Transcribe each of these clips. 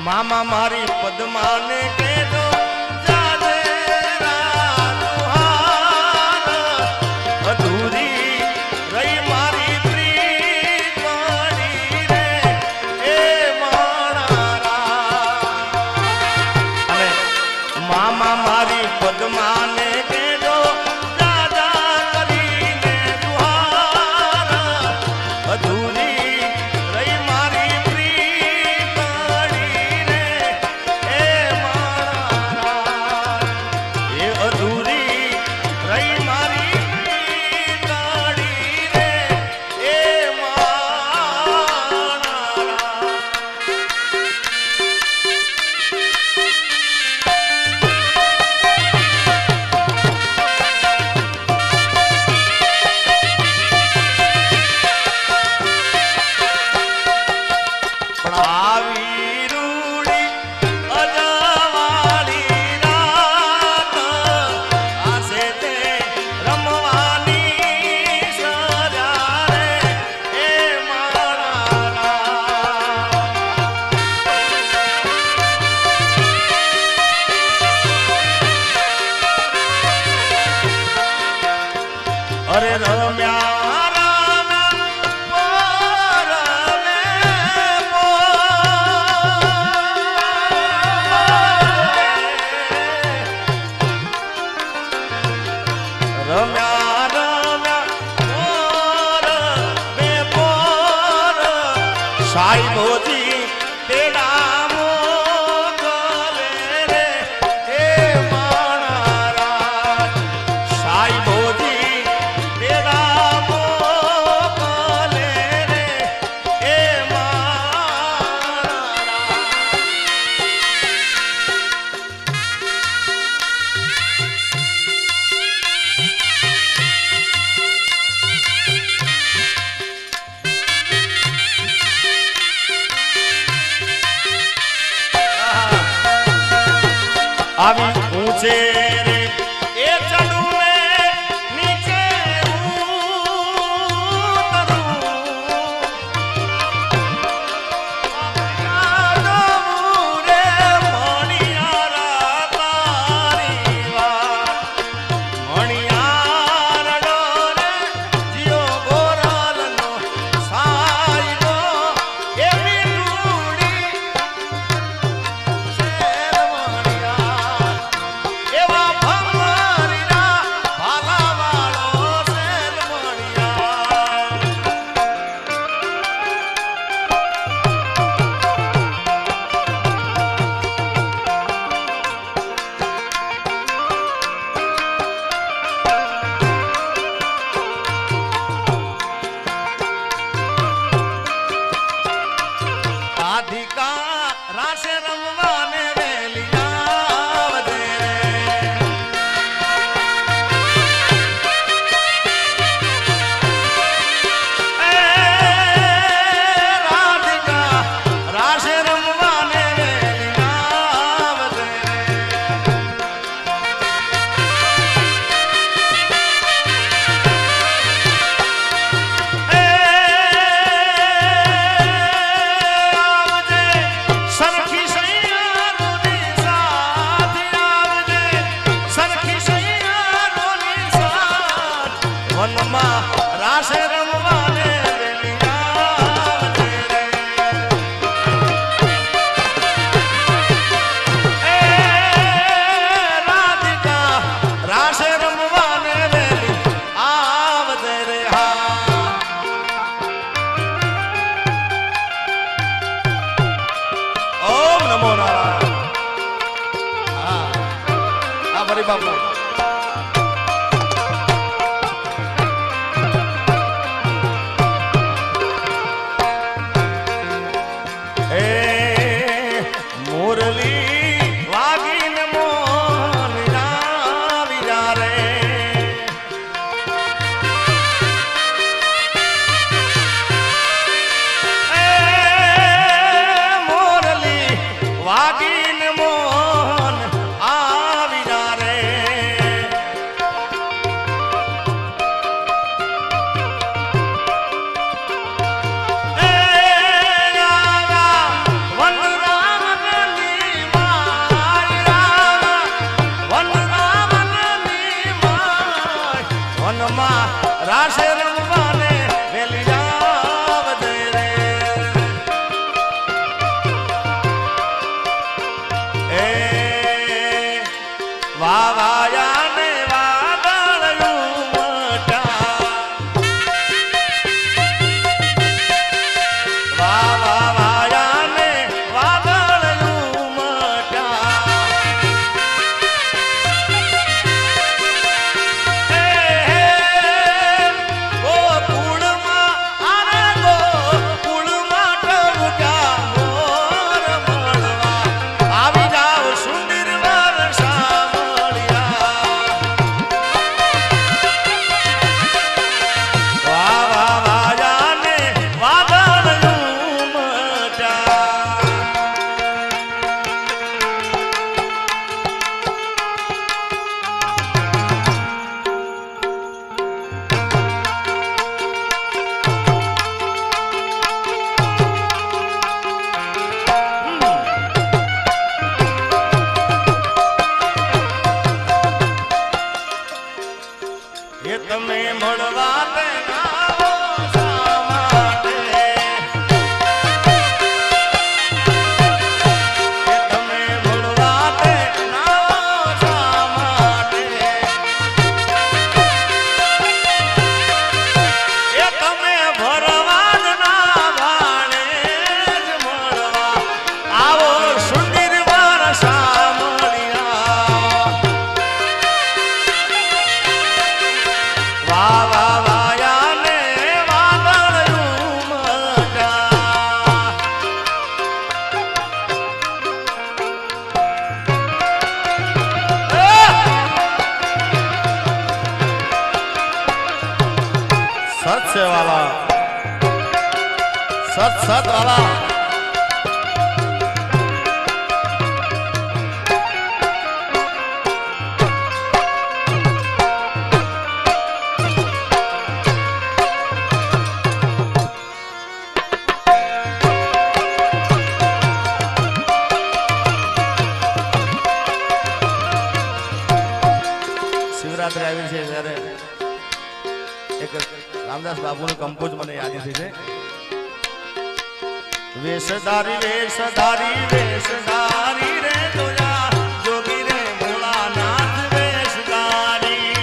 મામા મારી પદ્માને કેજો જાજે અધૂરી રહી મારી પ્રીતણી રે એ માણા અને મામા મારી પદ્માને કેજો જાજા કરીને દુહાર અધૂરી રહી મારી પ્રીતણી રે એ માણા એ અધૂરી રહી મારી પ્રીતણી રે એ માણા આવી રૂડી અજવાળી રાત આસે તે રમવાની સજા રે એ મારા અરે રમ્યા રમ્યા રમ્યા બે પોર સાહેબોજી તેડા મોકલે રે એ માણા સાહેબોજી તેડા મોકલે રે એ માણા આવી ઊંચે રે એ ચડું ને નીચે ઉતરું યાદવું રે મણિયારા તારી વાત મણિયારડો રે જીઓ ગોરલનો સાયલો એવી રૂડી એવા ભમરીના ભાલાવાળો શેરમણિયા રાધિકા રાસે રમવાને વેલી આવજે એ રાધિકા રાસે રમવાને વેલી આવજે સરખી સૈયારોની સાથ આવજે સરખી સૈયારોની સાથ વનમાં રાસે રમવાને વેલી આવજે એ રાધિકા રાસે રમવાને વેલી આવજે રે હા ઓમ નમો નારાયણ હા આ બરી બાપુ એ મુરલી વાગીને મોહન આવી જા રે એ મુરલી વાગીને મોહન આવી જા રે એ રામ વન રામ વાવાયા ને વાદળ ઉમટ્યા વાવાયા ને વાદળ ઉમટ્યા હે હે ગોકુળમાં આરે ગોકુળમાં ટબુકા મોર મળવા આવી જાવ સુંદર વર્ષા મળ્યા વાવાયા ને વાદળ ઉમટ્યા એ તમે મળવા તેના શા માટે એ તમે મળવા તેના શા માટે એ તમે ભરવાના ભાણે જ મળવા આવો સુંદર વર્ષા મળ્યા વાવાયા ને વાદળ ઉમટ્યા સત છે વાલા સત સત વાલા શિવરાત્રી આવી છે ત્યારે એક રામદાસ બાબુનું કંપોઝ મને યાદ છે વેશધારી વેશધારી વેશધારી રે તુજા જોગી રે ભોળાનાથ વેશધારી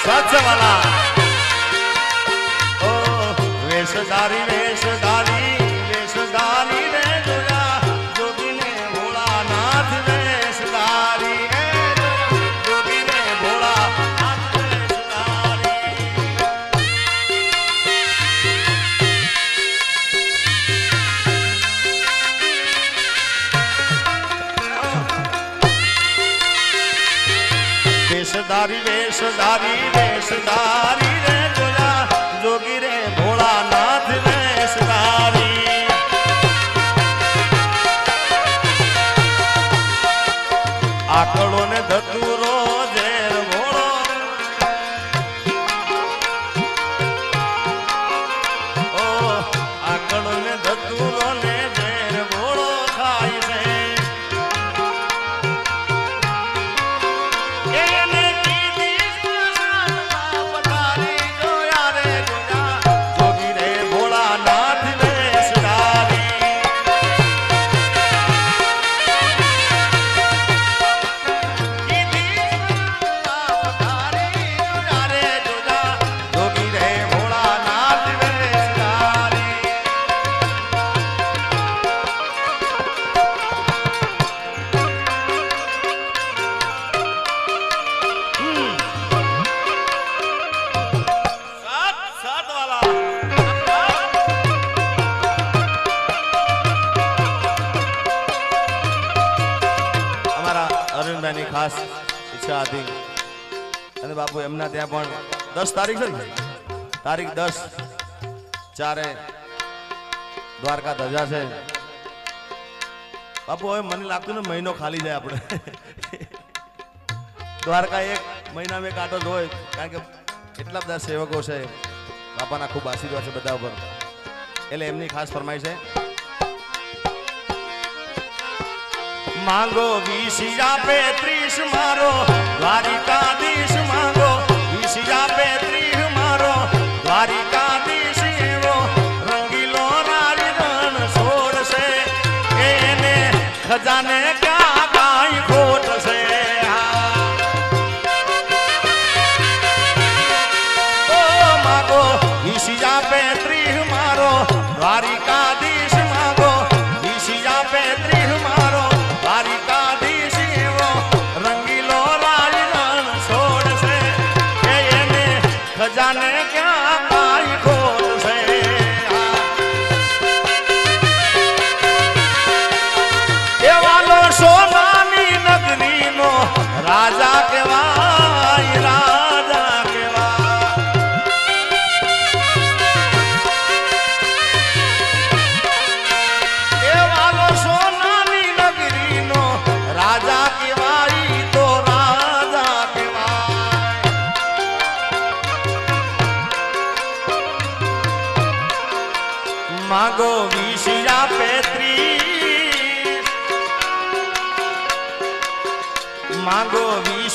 સત્સવાલા ઓ વેશધારી વેશધારી વેશધારી રે તુજા જોગી ને ભોળાનાથ વેશધારી વેશધારી વેશધારી વેશધારી રે જોયા જોગી રે ભોળાનાથ વેશધારી આકડો ને ધતુરો ઝેર ભોળો ઓ આકડો ને ધતુરો ને ઝેર ભોળો ખાય છે અરવિંદભાઈની ખાસ ઈચ્છા હતી અને બાપુ એમના ત્યાં પણ 10 તારીખ છે ને તારીખ 10/4 દ્વારકા ધજા છે બાપુ હવે મને લાગતું ને મહિનો ખાલી જાય આપણે દ્વારકા એક મહિનામાં એક આટો જ હોય કારણ કે એટલા બધા સેવકો છે બાપાના ખૂબ આશીર્વાદ છે બધા ઉપર એટલે એમની ખાસ ફરમાઈ છે માંગો 20 આપે 30 મારો દ્વારિકાધીશ માંગો 20 આપે 30 મારો દ્વારિકાધીશ એવો રંગીલો રારી રણ છોડશે એને ખજાને ક્યાં કાંઈ ખોટ છે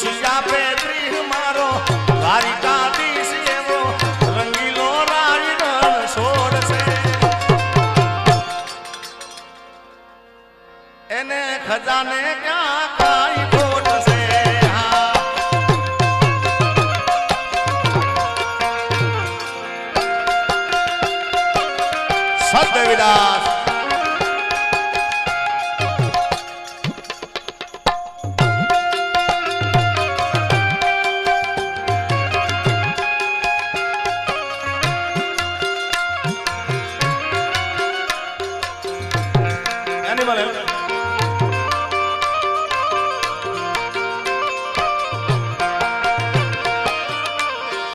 સિયા પે દ્રીહ મારો દ્વારિકાધીશ એવો રંગીલો રાયગણ છોડશે એને ખજાને ક્યાં કાઈ ખોટ છે સદેવીદાસ એનિમલ